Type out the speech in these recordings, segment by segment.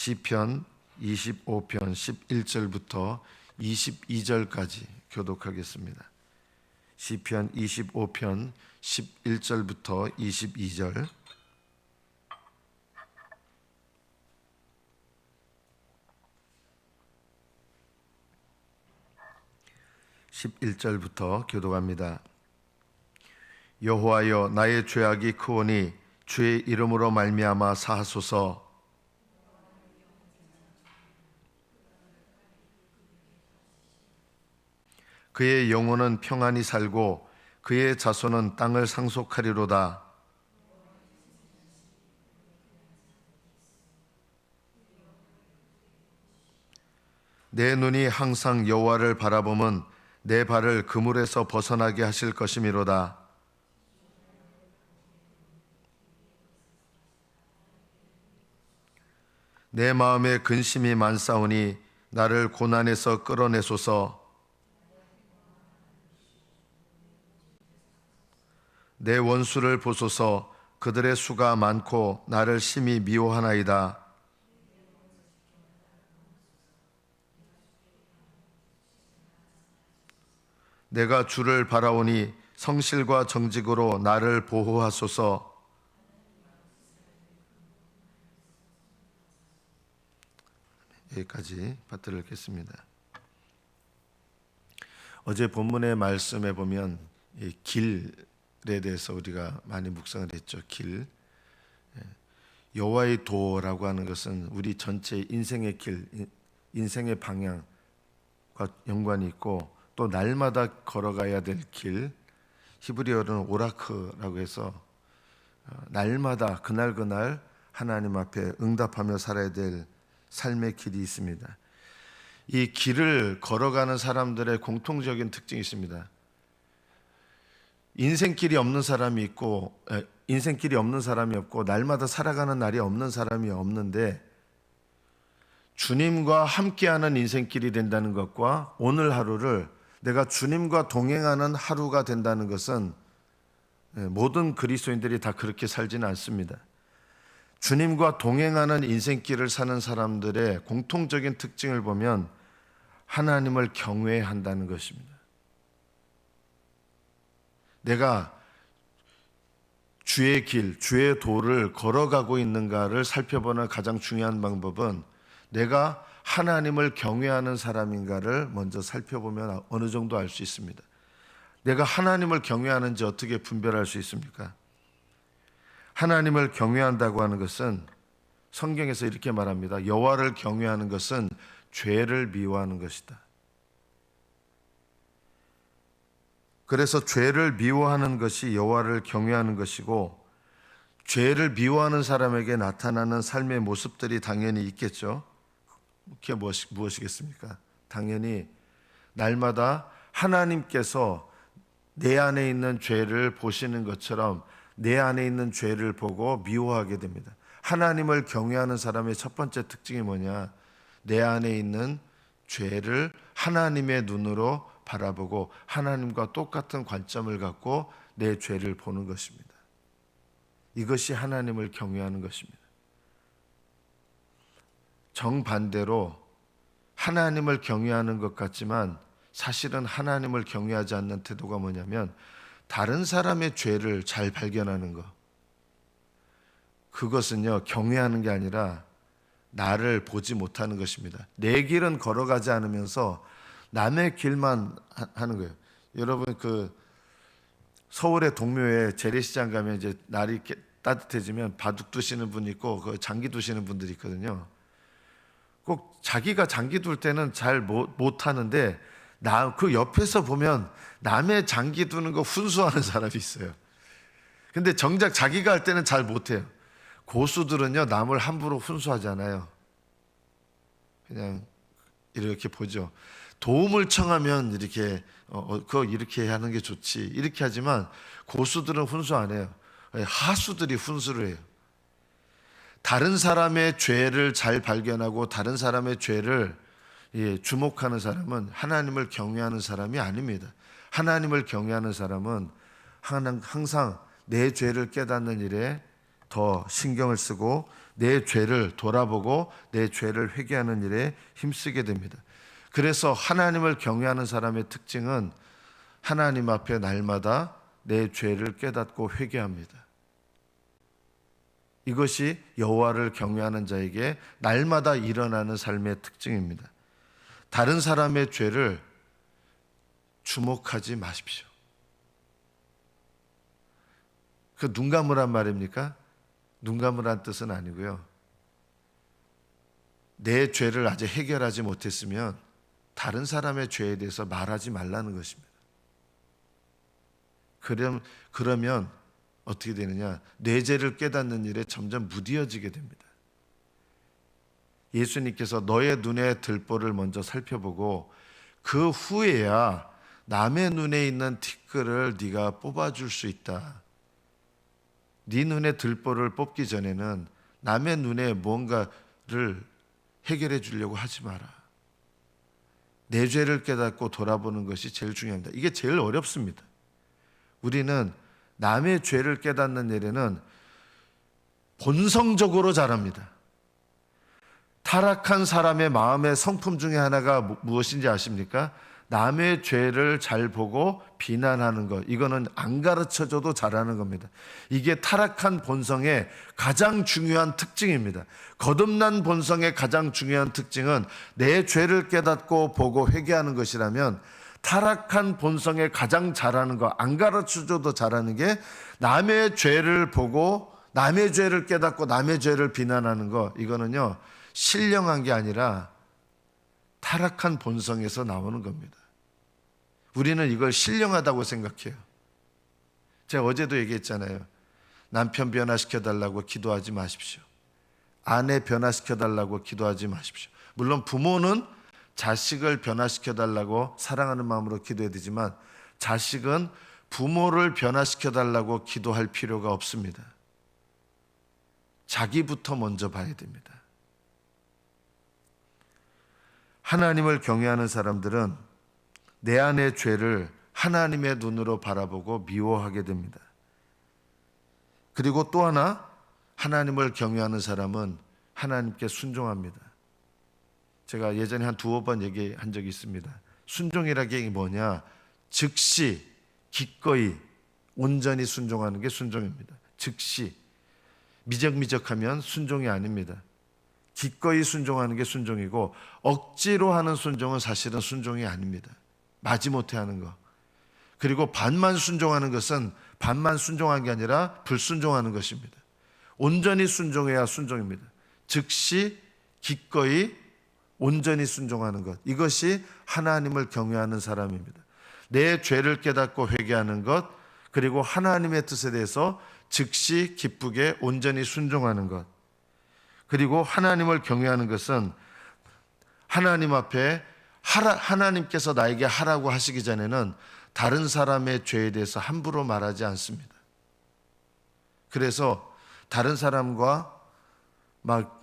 시편 25편 11절부터 22절까지 교독하겠습니다. 시편 25편 11절부터 22절. (11절부터) 교독합니다. 여호와여, 나의 죄악이 크오니 주의 이름으로 말미암아 사하소서. 그의 영혼은 평안히 살고 그의 자손은 땅을 상속하리로다. 내 눈이 항상 여호와를 바라보면 내 발을 그물에서 벗어나게 하실 것이미로다. 내 마음에 근심이 많사오니 나를 고난에서 끌어내소서. 내 원수를 보소서. 그들의 수가 많고 나를 심히 미워하나이다. 내가 주를 바라오니 성실과 정직으로 나를 보호하소서. 여기까지 받들어 읽겠습니다. 어제 본문의 말씀에 보면 이 길에 대해서 우리가 많이 묵상을 했죠. 길. 여호와의 도라고 하는 것은 우리 전체 인생의 길, 인생의 방향과 연관이 있고, 또 날마다 걸어가야 될 길, 히브리어로는 오라크라고 해서 날마다 그날 하나님 앞에 응답하며 살아야 될 삶의 길이 있습니다. 이 길을 걸어가는 사람들의 공통적인 특징이 있습니다. 인생길이 없는 사람이 있고, 인생길이 없는 사람이 없고, 날마다 살아가는 날이 없는 사람이 없는데, 주님과 함께하는 인생길이 된다는 것과 오늘 하루를 내가 주님과 동행하는 하루가 된다는 것은 모든 그리스도인들이 다 그렇게 살지는 않습니다. 주님과 동행하는 인생길을 사는 사람들의 공통적인 특징을 보면 하나님을 경외한다는 것입니다. 내가 주의 길, 주의 도를 걸어가고 있는가를 살펴보는 가장 중요한 방법은 내가 하나님을 경외하는 사람인가를 먼저 살펴보면 어느 정도 알 수 있습니다. 내가 하나님을 경외하는지 어떻게 분별할 수 있습니까? 하나님을 경외한다고 하는 것은 성경에서 이렇게 말합니다. 여호와를 경외하는 것은 죄를 미워하는 것이다. 그래서 죄를 미워하는 것이 여호와를 경외하는 것이고, 죄를 미워하는 사람에게 나타나는 삶의 모습들이 당연히 있겠죠. 그게 무엇이겠습니까? 당연히 날마다 하나님께서 내 안에 있는 죄를 보시는 것처럼 내 안에 있는 죄를 보고 미워하게 됩니다. 하나님을 경외하는 사람의 첫 번째 특징이 뭐냐? 내 안에 있는 죄를 하나님의 눈으로 바라보고 하나님과 똑같은 관점을 갖고 내 죄를 보는 것입니다. 이것이 하나님을 경외하는 것입니다. 정반대로 하나님을 경외하는 것 같지만 사실은 하나님을 경외하지 않는 태도가 뭐냐면 다른 사람의 죄를 잘 발견하는 것. 그것은요, 경외하는 게 아니라 나를 보지 못하는 것입니다. 내 길은 걸어가지 않으면서 남의 길만 하는 거예요. 여러분, 서울의 동묘에 재래시장 가면 이제 날이 따뜻해지면 바둑 두시는 분이 있고 장기 두시는 분들이 있거든요. 꼭 자기가 장기 둘 때는 잘 못 하는데 그 옆에서 보면 남의 장기 두는 거 훈수하는 사람이 있어요. 근데 정작 자기가 할 때는 잘 못해요. 고수들은요, 남을 함부로 훈수하잖아요. 그냥 이렇게 보죠. 도움을 청하면 이렇게 그거 이렇게 하는 게 좋지 이렇게 하지만 고수들은 훈수 안 해요. 하수들이 훈수를 해요. 다른 사람의 죄를 잘 발견하고 다른 사람의 죄를 주목하는 사람은 하나님을 경외하는 사람이 아닙니다. 하나님을 경외하는 사람은 항상 내 죄를 깨닫는 일에 더 신경을 쓰고 내 죄를 돌아보고 내 죄를 회개하는 일에 힘쓰게 됩니다. 그래서 하나님을 경외하는 사람의 특징은 하나님 앞에 날마다 내 죄를 깨닫고 회개합니다. 이것이 여호와를 경외하는 자에게 날마다 일어나는 삶의 특징입니다. 다른 사람의 죄를 주목하지 마십시오. 그 눈 감으란 말입니까? 눈 감으란 뜻은 아니고요. 내 죄를 아직 해결하지 못했으면 다른 사람의 죄에 대해서 말하지 말라는 것입니다. 그러면 어떻게 되느냐? 내 죄를 깨닫는 일에 점점 무뎌지게 됩니다. 예수님께서 너의 눈에 들보를 먼저 살펴보고 그 후에야 남의 눈에 있는 티끌을 네가 뽑아줄 수 있다. 네 눈에 들보를 뽑기 전에는 남의 눈에 뭔가를 해결해 주려고 하지 마라. 내 죄를 깨닫고 돌아보는 것이 제일 중요합니다. 이게 제일 어렵습니다. 우리는 남의 죄를 깨닫는 일에는 본성적으로 잘합니다. 타락한 사람의 마음의 성품 중에 하나가 무엇인지 아십니까? 남의 죄를 잘 보고 비난하는 것. 이거는 안 가르쳐줘도 잘하는 겁니다. 이게 타락한 본성의 가장 중요한 특징입니다. 거듭난 본성의 가장 중요한 특징은 내 죄를 깨닫고 보고 회개하는 것이라면, 타락한 본성의 가장 잘하는 거, 안 가르쳐줘도 잘하는 게 남의 죄를 보고 남의 죄를 깨닫고 남의 죄를 비난하는 거. 이거는요, 신령한 게 아니라 타락한 본성에서 나오는 겁니다. 우리는 이걸 신령하다고 생각해요. 제가 어제도 얘기했잖아요. 남편 변화시켜달라고 기도하지 마십시오. 아내 변화시켜달라고 기도하지 마십시오. 물론 부모는 자식을 변화시켜달라고 사랑하는 마음으로 기도해야 되지만, 자식은 부모를 변화시켜달라고 기도할 필요가 없습니다. 자기부터 먼저 봐야 됩니다. 하나님을 경외하는 사람들은 내 안의 죄를 하나님의 눈으로 바라보고 미워하게 됩니다. 그리고 또 하나, 하나님을 경외하는 사람은 하나님께 순종합니다. 제가 예전에 한 두어 번 얘기한 적이 있습니다. 순종이라는 게 뭐냐? 즉시, 기꺼이, 온전히 순종하는 게 순종입니다. 즉시, 미적미적하면 순종이 아닙니다. 기꺼이 순종하는 게 순종이고, 억지로 하는 순종은 사실은 순종이 아닙니다. 마지못해 하는 거. 그리고 반만 순종하는 것은 반만 순종한 게 아니라 불순종하는 것입니다. 온전히 순종해야 순종입니다. 즉시, 기꺼이, 온전히 순종하는 것. 이것이 하나님을 경외하는 사람입니다. 내 죄를 깨닫고 회개하는 것, 그리고 하나님의 뜻에 대해서 즉시, 기쁘게, 온전히 순종하는 것. 그리고 하나님을 경외하는 것은 하나님 앞에 하나님께서 나에게 하라고 하시기 전에는 다른 사람의 죄에 대해서 함부로 말하지 않습니다. 그래서 다른 사람과 막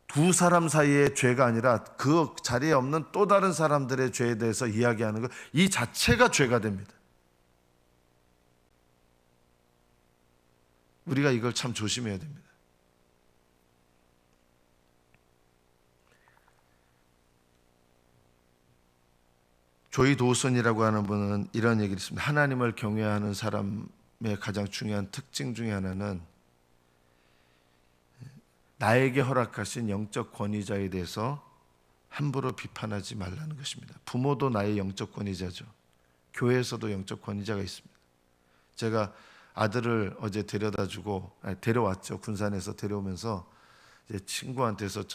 두 사람 사이의 죄가 아니라 그 자리에 없는 또 다른 사람들의 죄에 대해서 이야기하는 것, 이 자체가 죄가 됩니다. 우리가 이걸 참 조심해야 됩니다. 조이 도슨이라고 하는 분은 이런 얘기를 했습니다. 하나님을 경외하는 사람의 가장 중요한 특징 중에 하나는 나에게 허락하신 영적 권위자에 대해서 함부로 비판하지 말라는 것입니다. 부모도 나의 영적 권위자죠. 교회에서도 영적 권위자가 있습니다. 제가 아들을 어제 데려왔죠. 군산에서 데려오면서 이제 친구한테서,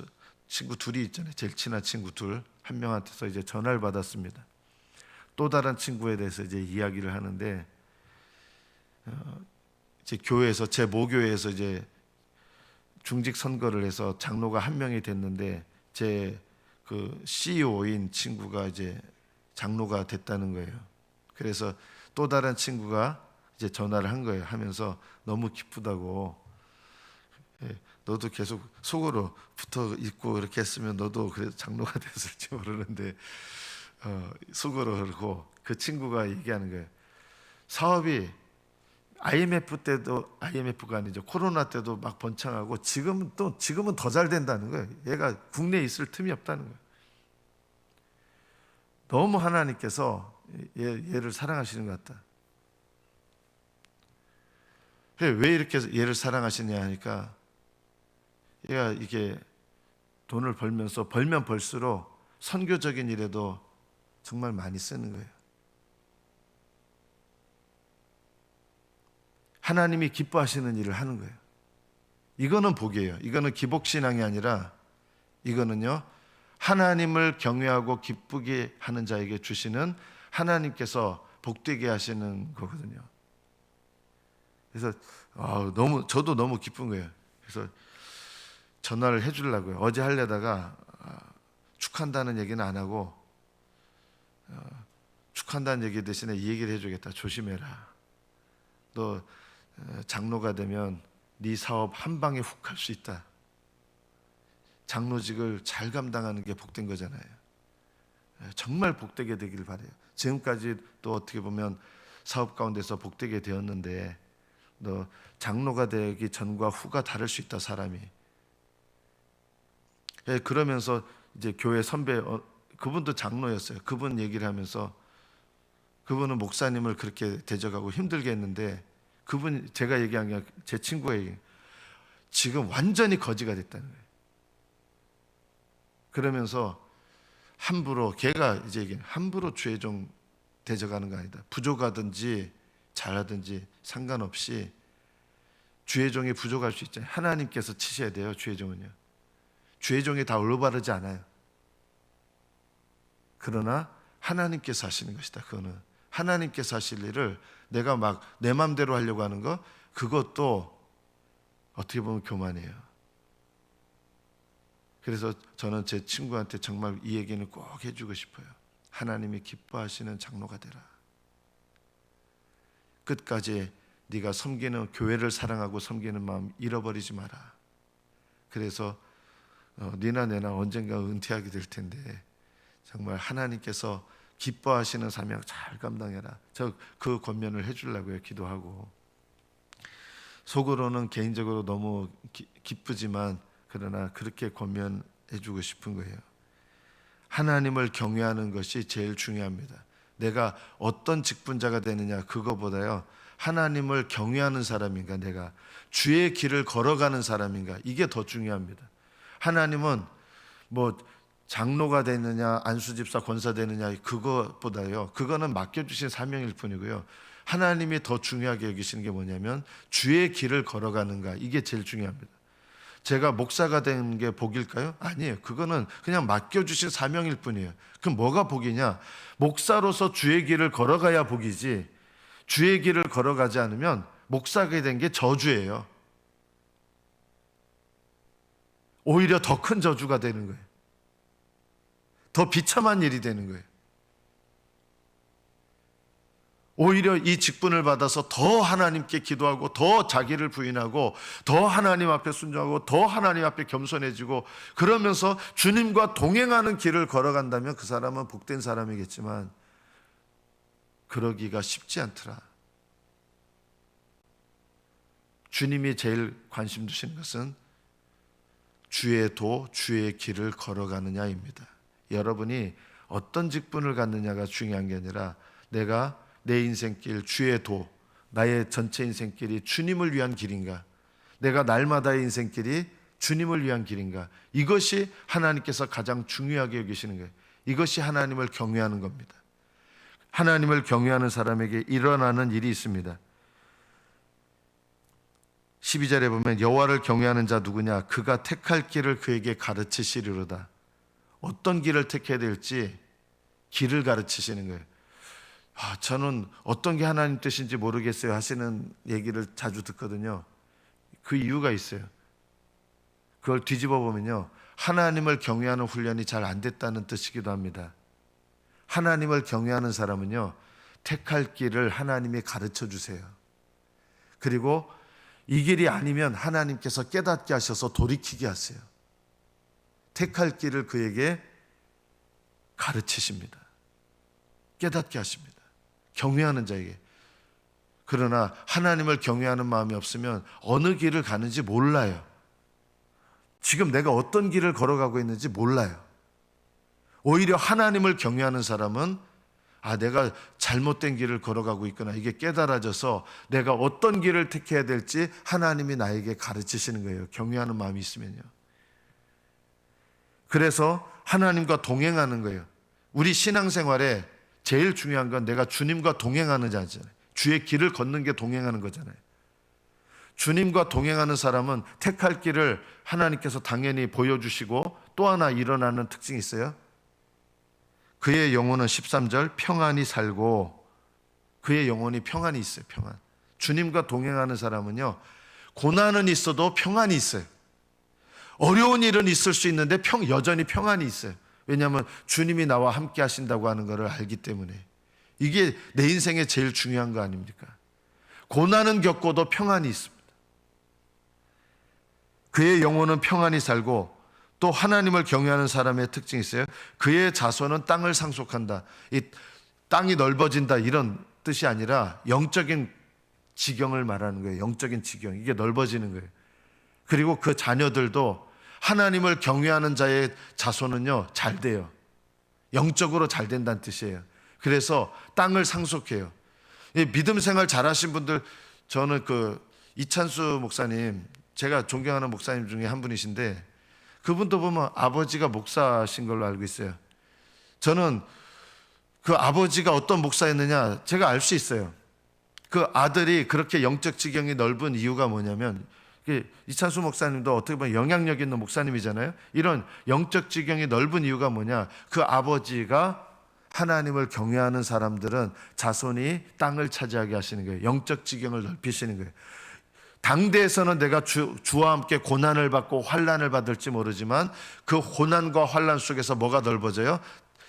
친구 둘이 있잖아요. 제일 친한 친구 둘, 한 명한테서 이제 전화를 받았습니다. 또 다른 친구에 대해서 이제 이야기를 하는데, 제 교회에서, 제 모교회에서 이제 중직 선거를 해서 장로가 한 명이 됐는데, 제 그 CEO인 친구가 이제 장로가 됐다는 거예요. 그래서 또 다른 친구가 이제 전화를 한 거예요. 하면서 너무 기쁘다고, 너도 계속 속으로 붙어 있고 이렇게 했으면 너도 그래도 장로가 됐을지 모르는데, 속으로 그러고 그 친구가 얘기하는 거예요. 사업이 IMF가 아니죠. 코로나 때도 막 번창하고 지금은 더 잘 된다는 거예요. 얘가 국내에 있을 틈이 없다는 거예요. 너무 하나님께서 얘를 사랑하시는 것 같다. 왜 이렇게 얘를 사랑하시냐 하니까 얘가 이게 돈을 벌면 벌수록 선교적인 일에도 정말 많이 쓰는 거예요. 하나님이 기뻐하시는 일을 하는 거예요. 이거는 복이에요. 이거는 기복신앙이 아니라 이거는요, 하나님을 경외하고 기쁘게 하는 자에게 주시는 하나님께서 복되게 하시는 거거든요. 그래서 저도 너무 기쁜 거예요. 그래서 전화를 해주려고요. 어제 하려다가 축한다는 얘기는 안 하고 축한다는 얘기 대신에 이 얘기를 해주겠다. 조심해라. 너 장로가 되면 네 사업 한 방에 훅 할 수 있다. 장로직을 잘 감당하는 게 복된 거잖아요. 정말 복되게 되길 바라요. 지금까지 또 어떻게 보면 사업 가운데서 복되게 되었는데 너 장로가 되기 전과 후가 다를 수 있다, 사람이. 그러면서 이제 교회 선배, 그분도 장로였어요. 그분 얘기를 하면서 그분은 목사님을 그렇게 대적하고 힘들게 했는데 그분, 제가 얘기한 게 제 친구가 얘기해요. 지금 완전히 거지가 됐다는 거예요. 그러면서 함부로, 걔가 이제 얘기해요. 함부로 주의 종 대적하는 거 아니다. 부족하든지 잘하든지 상관없이 주의 종이 부족할 수 있잖아요. 하나님께서 치셔야 돼요. 주의 종은요. 주의 종이 다 올바르지 않아요. 그러나 하나님께서 하시는 것이다. 그거는 하나님께서 하실 일을 내가 막 내 마음대로 하려고 하는 거, 그것도 어떻게 보면 교만이에요. 그래서 저는 제 친구한테 정말 이 얘기는 꼭 해주고 싶어요. 하나님이 기뻐하시는 장로가 되라. 끝까지 네가 섬기는, 교회를 사랑하고 섬기는 마음 잃어버리지 마라. 그래서 네나 내나 언젠가 은퇴하게 될 텐데 정말 하나님께서 기뻐하시는 사명 잘 감당해라. 저 그 권면을 해주려고요. 기도하고. 속으로는 개인적으로 너무 기쁘지만 그러나 그렇게 권면해주고 싶은 거예요. 하나님을 경외하는 것이 제일 중요합니다. 내가 어떤 직분자가 되느냐 그거보다요, 하나님을 경외하는 사람인가, 내가 주의 길을 걸어가는 사람인가, 이게 더 중요합니다. 하나님은 뭐 장로가 되느냐 안수집사 권사 되느냐 그것보다요, 그거는 맡겨주신 사명일 뿐이고요, 하나님이 더 중요하게 여기시는 게 뭐냐면 주의 길을 걸어가는가, 이게 제일 중요합니다. 제가 목사가 된 게 복일까요? 아니에요. 그거는 그냥 맡겨주신 사명일 뿐이에요. 그럼 뭐가 복이냐? 목사로서 주의 길을 걸어가야 복이지, 주의 길을 걸어가지 않으면 목사가 된 게 저주예요. 오히려 더 큰 저주가 되는 거예요. 더 비참한 일이 되는 거예요. 오히려 이 직분을 받아서 더 하나님께 기도하고 더 자기를 부인하고 더 하나님 앞에 순종하고 더 하나님 앞에 겸손해지고 그러면서 주님과 동행하는 길을 걸어간다면 그 사람은 복된 사람이겠지만 그러기가 쉽지 않더라. 주님이 제일 관심 두시는 것은 주의 도, 주의 길을 걸어가느냐입니다. 여러분이 어떤 직분을 갖느냐가 중요한 게 아니라 내가 내 인생길, 주의 도, 나의 전체 인생길이 주님을 위한 길인가, 내가 날마다의 인생길이 주님을 위한 길인가, 이것이 하나님께서 가장 중요하게 여기시는 거예요. 이것이 하나님을 경외하는 겁니다. 하나님을 경외하는 사람에게 일어나는 일이 있습니다. 12절에 보면 여호와를 경외하는 자 누구냐, 그가 택할 길을 그에게 가르치시리로다. 어떤 길을 택해야 될지 길을 가르치시는 거예요. 저는 어떤 게 하나님 뜻인지 모르겠어요 하시는 얘기를 자주 듣거든요. 그 이유가 있어요. 그걸 뒤집어 보면요, 하나님을 경외하는 훈련이 잘 안 됐다는 뜻이기도 합니다. 하나님을 경외하는 사람은요, 택할 길을 하나님이 가르쳐 주세요. 그리고 이 길이 아니면 하나님께서 깨닫게 하셔서 돌이키게 하세요. 택할 길을 그에게 가르치십니다. 깨닫게 하십니다. 경외하는 자에게. 그러나 하나님을 경외하는 마음이 없으면 어느 길을 가는지 몰라요. 지금 내가 어떤 길을 걸어가고 있는지 몰라요. 오히려 하나님을 경외하는 사람은 내가 잘못된 길을 걸어가고 있구나, 이게 깨달아져서 내가 어떤 길을 택해야 될지 하나님이 나에게 가르치시는 거예요. 경외하는 마음이 있으면요. 그래서 하나님과 동행하는 거예요. 우리 신앙생활에 제일 중요한 건 내가 주님과 동행하는 자잖아요. 주의 길을 걷는 게 동행하는 거잖아요. 주님과 동행하는 사람은 택할 길을 하나님께서 당연히 보여주시고, 또 하나 일어나는 특징이 있어요. 그의 영혼은 13절 평안히 살고, 그의 영혼이 평안이 있어요. 평안. 주님과 동행하는 사람은요, 고난은 있어도 평안이 있어요. 어려운 일은 있을 수 있는데 여전히 평안이 있어요. 왜냐하면 주님이 나와 함께 하신다고 하는 것을 알기 때문에. 이게 내 인생에 제일 중요한 거 아닙니까? 고난은 겪고도 평안이 있습니다. 그의 영혼은 평안히 살고, 또 하나님을 경외하는 사람의 특징이 있어요. 그의 자손은 땅을 상속한다. 이 땅이 넓어진다, 이런 뜻이 아니라 영적인 지경을 말하는 거예요. 영적인 지경, 이게 넓어지는 거예요. 그리고 그 자녀들도 하나님을 경외하는 자의 자손은요, 잘 돼요. 영적으로 잘 된다는 뜻이에요. 그래서 땅을 상속해요. 이 믿음 생활 잘하신 분들, 저는 이찬수 목사님, 제가 존경하는 목사님 중에 한 분이신데, 그분도 보면 아버지가 목사신 걸로 알고 있어요. 저는 그 아버지가 어떤 목사였느냐 제가 알 수 있어요. 그 아들이 그렇게 영적 지경이 넓은 이유가 뭐냐면, 이찬수 목사님도 어떻게 보면 영향력 있는 목사님이잖아요. 이런 영적 지경이 넓은 이유가 뭐냐, 그 아버지가 하나님을 경외하는 사람들은 자손이 땅을 차지하게 하시는 거예요. 영적 지경을 넓히시는 거예요. 당대에서는 내가 주와 함께 고난을 받고 환난을 받을지 모르지만, 그 고난과 환난 속에서 뭐가 넓어져요?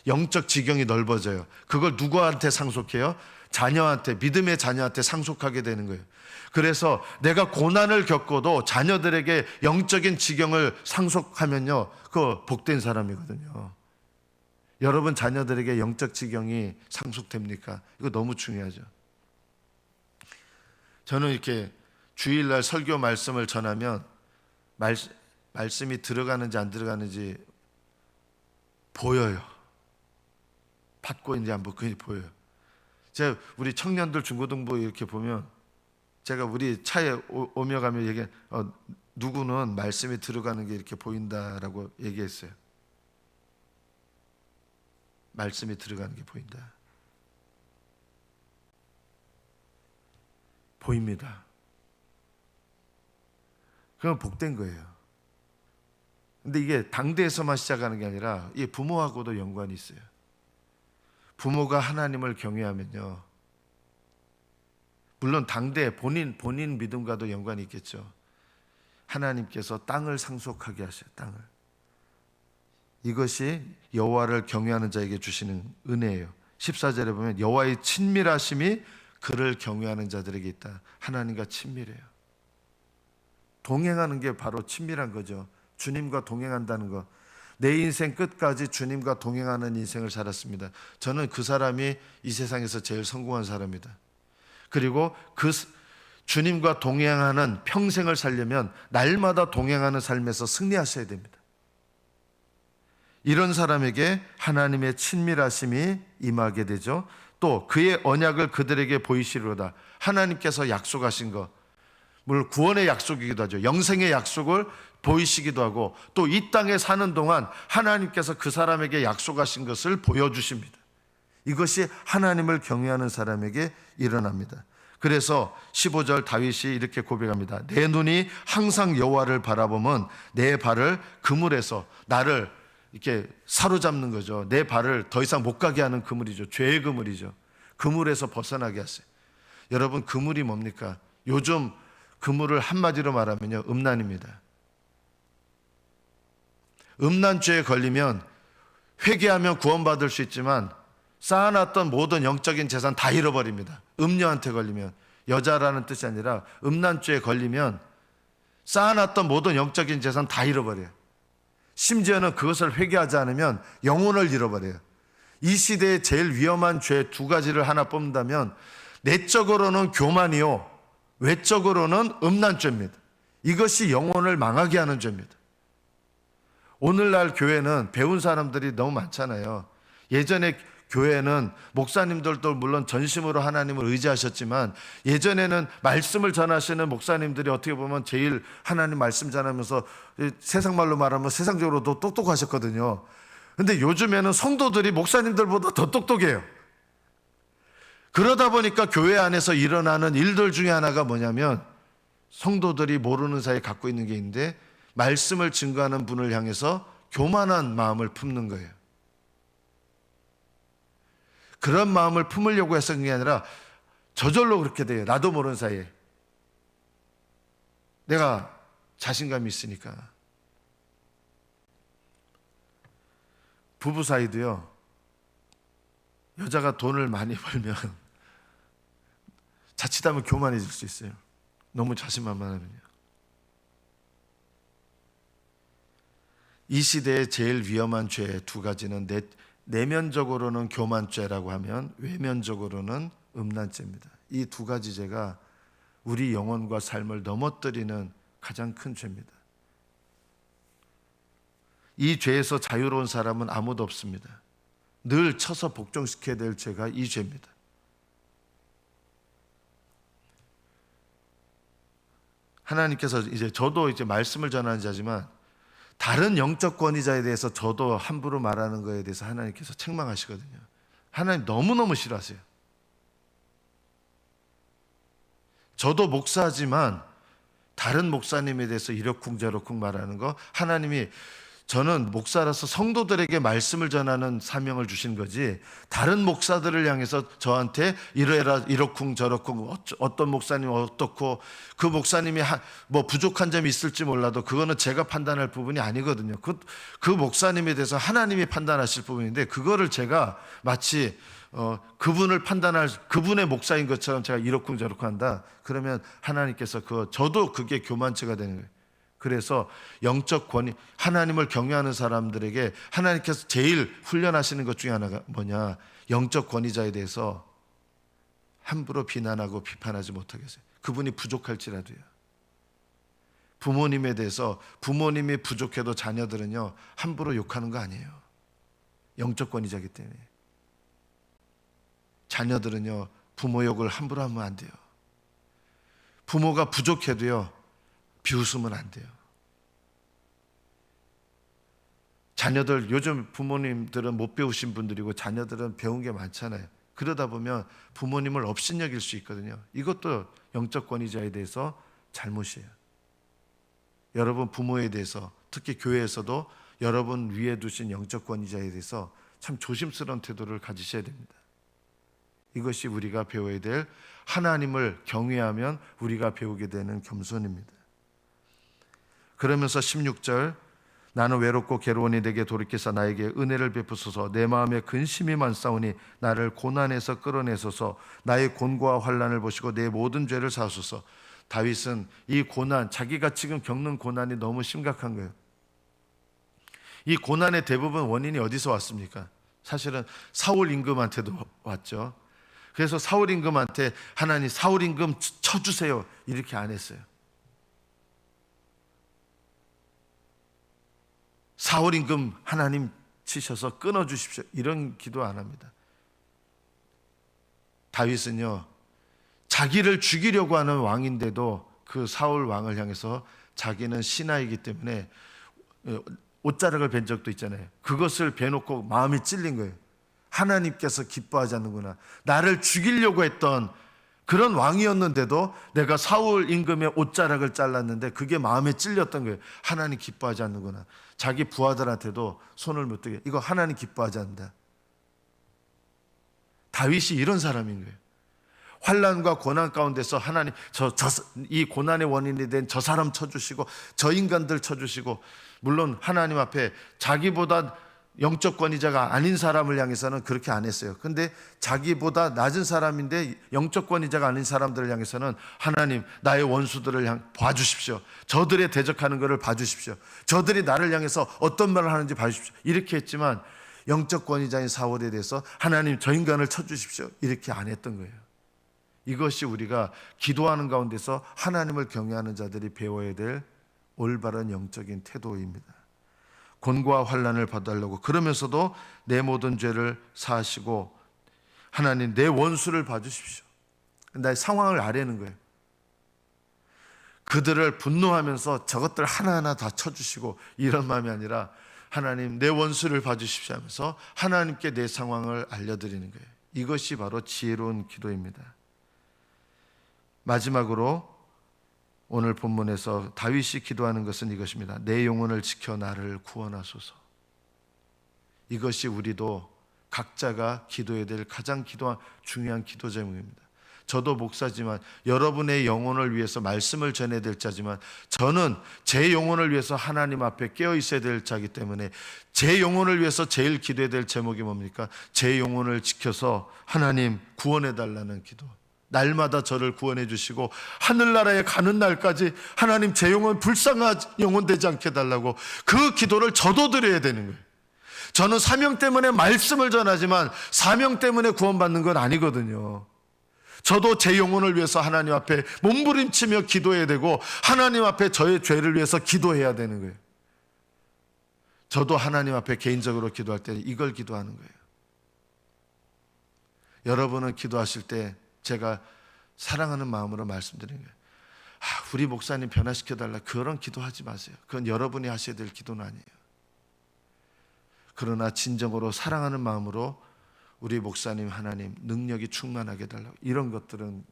영적 지경이 넓어져요. 그걸 누구한테 상속해요? 자녀한테, 믿음의 자녀한테 상속하게 되는 거예요. 그래서 내가 고난을 겪어도 자녀들에게 영적인 지경을 상속하면요, 그거 복된 사람이거든요. 여러분 자녀들에게 영적 지경이 상속됩니까? 이거 너무 중요하죠. 저는 이렇게 주일날 설교 말씀을 전하면 말씀이 들어가는지 안 들어가는지 보여요. 받고 있는지 안 받고 있는지 보여요. 제가 우리 청년들 중고등부 이렇게 보면, 제가 우리 차에 오며 가며 누구는 말씀이 들어가는 게 이렇게 보인다라고 얘기했어요. 말씀이 들어가는 게 보인다. 보입니다. 그건 복된 거예요. 근데 이게 당대에서만 시작하는 게 아니라 이 부모하고도 연관이 있어요. 부모가 하나님을 경외하면요, 물론 당대 본인 믿음과도 연관이 있겠죠. 하나님께서 땅을 상속하게 하셔요. 땅을. 이것이 여호와를 경외하는 자에게 주시는 은혜예요. 14절에 보면 여호와의 친밀하심이 그를 경외하는 자들에게 있다. 하나님과 친밀해요. 동행하는 게 바로 친밀한 거죠. 주님과 동행한다는 것. 내 인생 끝까지 주님과 동행하는 인생을 살았습니다. 저는 그 사람이 이 세상에서 제일 성공한 사람이다. 그리고 그 주님과 동행하는 평생을 살려면 날마다 동행하는 삶에서 승리하셔야 됩니다. 이런 사람에게 하나님의 친밀하심이 임하게 되죠. 또 그의 언약을 그들에게 보이시리로다. 하나님께서 약속하신 것, 물론 구원의 약속이기도 하죠. 영생의 약속을 보이시기도 하고, 또 이 땅에 사는 동안 하나님께서 그 사람에게 약속하신 것을 보여주십니다. 이것이 하나님을 경외하는 사람에게 일어납니다. 그래서 15절 다윗이 이렇게 고백합니다. 내 눈이 항상 여호와를 바라보면 내 발을 그물에서, 나를 이렇게 사로잡는 거죠. 내 발을 더 이상 못 가게 하는 그물이죠. 죄의 그물이죠. 그물에서 벗어나게 하세요. 여러분, 그물이 뭡니까? 요즘 그물을 한마디로 말하면요, 음란입니다. 음란죄에 걸리면 회개하면 구원받을 수 있지만 쌓아놨던 모든 영적인 재산 다 잃어버립니다. 음녀한테 걸리면, 여자라는 뜻이 아니라 음란죄에 걸리면 쌓아놨던 모든 영적인 재산 다 잃어버려요. 심지어는 그것을 회개하지 않으면 영혼을 잃어버려요. 이 시대에 제일 위험한 죄 두 가지를 하나 뽑는다면, 내적으로는 교만이요, 외적으로는 음란죄입니다. 이것이 영혼을 망하게 하는 죄입니다. 오늘날 교회는 배운 사람들이 너무 많잖아요. 예전에 교회는 목사님들도 물론 전심으로 하나님을 의지하셨지만, 예전에는 말씀을 전하시는 목사님들이 어떻게 보면 제일 하나님 말씀 전하면서 세상 말로 말하면 세상적으로도 똑똑하셨거든요. 근데 요즘에는 성도들이 목사님들보다 더 똑똑해요. 그러다 보니까 교회 안에서 일어나는 일들 중에 하나가 뭐냐면, 성도들이 모르는 사이에 갖고 있는 게 있는데, 말씀을 증거하는 분을 향해서 교만한 마음을 품는 거예요. 그런 마음을 품으려고 해서 그게 아니라 저절로 그렇게 돼요. 나도 모르는 사이에. 내가 자신감이 있으니까. 부부 사이도요, 여자가 돈을 많이 벌면 자칫하면 교만해질 수 있어요. 너무 자신만만하면요. 이 시대의 제일 위험한 죄 두 가지는 내면적으로는 교만죄라고 하면 외면적으로는 음란죄입니다. 이 두 가지 죄가 우리 영혼과 삶을 넘어뜨리는 가장 큰 죄입니다. 이 죄에서 자유로운 사람은 아무도 없습니다. 늘 쳐서 복종시켜야 될 죄가 이 죄입니다. 하나님께서 저도 말씀을 전하는 자지만, 다른 영적 권위자에 대해서 저도 함부로 말하는 거에 대해서 하나님께서 책망하시거든요. 하나님 너무너무 싫어하세요. 저도 목사지만 다른 목사님에 대해서 이러쿵저러쿵 말하는 거, 하나님이 저는 목사라서 성도들에게 말씀을 전하는 사명을 주신 거지, 다른 목사들을 향해서 저한테 이러해라 이러쿵저러쿵, 어떤 목사님 어떻고, 그 목사님이 뭐 부족한 점이 있을지 몰라도 그거는 제가 판단할 부분이 아니거든요. 그 목사님에 대해서 하나님이 판단하실 부분인데, 그거를 제가 마치 그분을 판단할 그분의 목사인 것처럼 제가 이러쿵저러쿵 한다, 그러면 하나님께서 저도 그게 교만죄가 되는 거예요. 그래서 영적 권위, 하나님을 경외하는 사람들에게 하나님께서 제일 훈련하시는 것 중에 하나가 뭐냐, 영적 권위자에 대해서 함부로 비난하고 비판하지 못하게 하세요. 그분이 부족할지라도요. 부모님에 대해서, 부모님이 부족해도 자녀들은요 함부로 욕하는 거 아니에요. 영적 권위자이기 때문에. 자녀들은요 부모 욕을 함부로 하면 안 돼요. 부모가 부족해도요 비웃으면 안 돼요. 자녀들, 요즘 부모님들은 못 배우신 분들이고 자녀들은 배운 게 많잖아요. 그러다 보면 부모님을 업신여길 수 있거든요. 이것도 영적 권위자에 대해서 잘못이에요. 여러분 부모에 대해서, 특히 교회에서도 여러분 위에 두신 영적 권위자에 대해서 참 조심스러운 태도를 가지셔야 됩니다. 이것이 우리가 배워야 될, 하나님을 경외하면 우리가 배우게 되는 겸손입니다. 그러면서 16절, 나는 외롭고 괴로우니 내게 돌이켜서 나에게 은혜를 베푸소서. 내 마음에 근심이 많사오니 나를 고난에서 끌어내소서. 나의 곤고와 환난을 보시고 내 모든 죄를 사하소서. 다윗은 이 고난, 자기가 지금 겪는 고난이 너무 심각한 거예요. 이 고난의 대부분 원인이 어디서 왔습니까? 사실은 사울 임금한테도 왔죠. 그래서 사울 임금한테 하나님 사울 임금 쳐주세요 이렇게 안 했어요. 사울 임금 하나님 치셔서 끊어주십시오 이런 기도 안 합니다. 다윗은요 자기를 죽이려고 하는 왕인데도 그 사울 왕을 향해서 자기는 신하이기 때문에 옷자락을 벤 적도 있잖아요. 그것을 베놓고 마음이 찔린 거예요. 하나님께서 기뻐하지 않는구나. 나를 죽이려고 했던 그런 왕이었는데도 내가 사울 임금의 옷자락을 잘랐는데 그게 마음에 찔렸던 거예요. 하나님 기뻐하지 않는구나. 자기 부하들한테도 손을 못 대게, 이거 하나님 기뻐하지 않는다. 다윗이 이런 사람인 거예요. 환난과 고난 가운데서 하나님 이 고난의 원인이 된 저 사람 쳐주시고 저 인간들 쳐주시고, 물론 하나님 앞에 자기보다 영적 권위자가 아닌 사람을 향해서는 그렇게 안 했어요. 근데 자기보다 낮은 사람인데 영적 권위자가 아닌 사람들을 향해서는 하나님 나의 원수들을 봐주십시오. 저들의 대적하는 것을 봐주십시오. 저들이 나를 향해서 어떤 말을 하는지 봐주십시오. 이렇게 했지만 영적 권위자인 사울에 대해서 하나님 저 인간을 쳐주십시오 이렇게 안 했던 거예요. 이것이 우리가 기도하는 가운데서 하나님을 경외하는 자들이 배워야 될 올바른 영적인 태도입니다. 곤고와 환난을 받아달라고, 그러면서도 내 모든 죄를 사하시고 하나님 내 원수를 봐주십시오. 나의 상황을 아뢰는 거예요. 그들을 분노하면서 저것들 하나하나 다 쳐주시고 이런 마음이 아니라 하나님 내 원수를 봐주십시오 하면서 하나님께 내 상황을 알려드리는 거예요. 이것이 바로 지혜로운 기도입니다. 마지막으로 오늘 본문에서 다윗이 기도하는 것은 이것입니다. 내 영혼을 지켜 나를 구원하소서. 이것이 우리도 각자가 기도해야 될 가장 중요한 기도 제목입니다. 저도 목사지만 여러분의 영혼을 위해서 말씀을 전해야 될 자지만 저는 제 영혼을 위해서 하나님 앞에 깨어 있어야 될 자이기 때문에 제 영혼을 위해서 제일 기도해야 될 제목이 뭡니까? 제 영혼을 지켜서 하나님 구원해 달라는 기도. 날마다 저를 구원해 주시고 하늘나라에 가는 날까지 하나님 제 영혼 불쌍한 영혼 되지 않게 해달라고 그 기도를 저도 드려야 되는 거예요. 저는 사명 때문에 말씀을 전하지만 사명 때문에 구원받는 건 아니거든요. 저도 제 영혼을 위해서 하나님 앞에 몸부림치며 기도해야 되고 하나님 앞에 저의 죄를 위해서 기도해야 되는 거예요. 저도 하나님 앞에 개인적으로 기도할 때 이걸 기도하는 거예요. 여러분은 기도하실 때 제가 사랑하는 마음으로 말씀드리는 거예요. 우리 목사님 변화시켜달라, 그런 기도하지 마세요. 그건 여러분이 하셔야 될 기도는 아니에요. 그러나 진정으로 사랑하는 마음으로 우리 목사님 하나님 능력이 충만하게 해달라고, 이런 것들은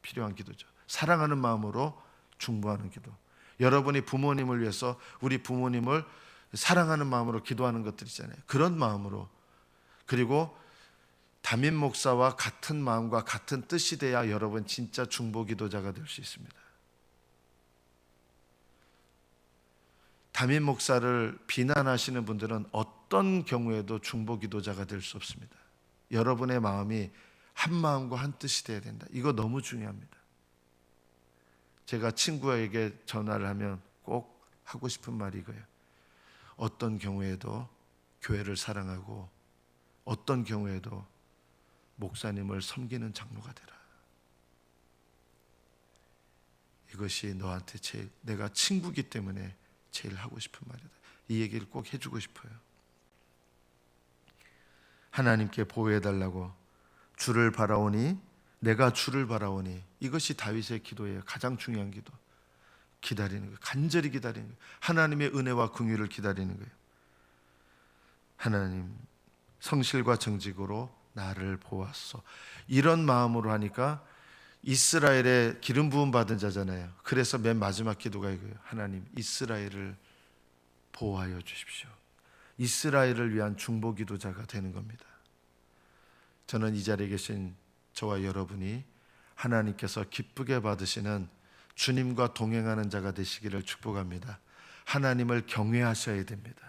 필요한 기도죠. 사랑하는 마음으로 중보하는 기도. 여러분이 부모님을 위해서 우리 부모님을 사랑하는 마음으로 기도하는 것들 있잖아요. 그런 마음으로, 그리고 담임 목사와 같은 마음과 같은 뜻이 돼야 여러분 진짜 중보 기도자가 될 수 있습니다. 담임 목사를 비난하시는 분들은 어떤 경우에도 중보 기도자가 될 수 없습니다. 여러분의 마음이 한 마음과 한 뜻이 돼야 된다. 이거 너무 중요합니다. 제가 친구에게 전화를 하면 꼭 하고 싶은 말이 이거예요. 어떤 경우에도 교회를 사랑하고 어떤 경우에도 목사님을 섬기는 장로가 되라. 이것이 너한테 제일, 내가 친구기 때문에 제일 하고 싶은 말이다. 이 얘기를 꼭 해주고 싶어요. 하나님께 보호해달라고, 주를 바라오니 내가 주를 바라오니, 이것이 다윗의 기도예요. 가장 중요한 기도. 기다리는 거예요. 간절히 기다리는 거예요. 하나님의 은혜와 긍휼을 기다리는 거예요. 하나님 성실과 정직으로 나를 보았어. 이런 마음으로 하니까 이스라엘의 기름 부음 받은 자잖아요. 그래서 맨 마지막 기도가 이거예요. 하나님 이스라엘을 보호하여 주십시오. 이스라엘을 위한 중보 기도자가 되는 겁니다. 저는 이 자리에 계신 저와 여러분이 하나님께서 기쁘게 받으시는 주님과 동행하는 자가 되시기를 축복합니다. 하나님을 경외하셔야 됩니다.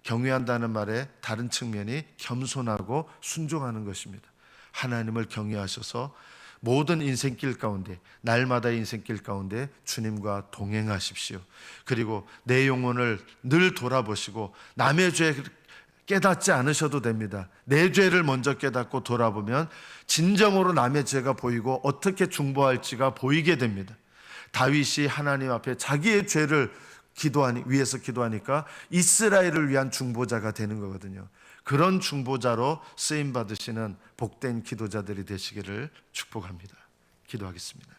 경외한다는 말의 다른 측면이 겸손하고 순종하는 것입니다. 하나님을 경외하셔서 모든 인생길 가운데, 날마다의 인생길 가운데 주님과 동행하십시오. 그리고 내 영혼을 늘 돌아보시고 남의 죄 깨닫지 않으셔도 됩니다. 내 죄를 먼저 깨닫고 돌아보면 진정으로 남의 죄가 보이고 어떻게 중보할지가 보이게 됩니다. 다윗이 하나님 앞에 자기의 죄를 위해서 기도하니까 이스라엘을 위한 중보자가 되는 거거든요. 그런 중보자로 쓰임 받으시는 복된 기도자들이 되시기를 축복합니다. 기도하겠습니다.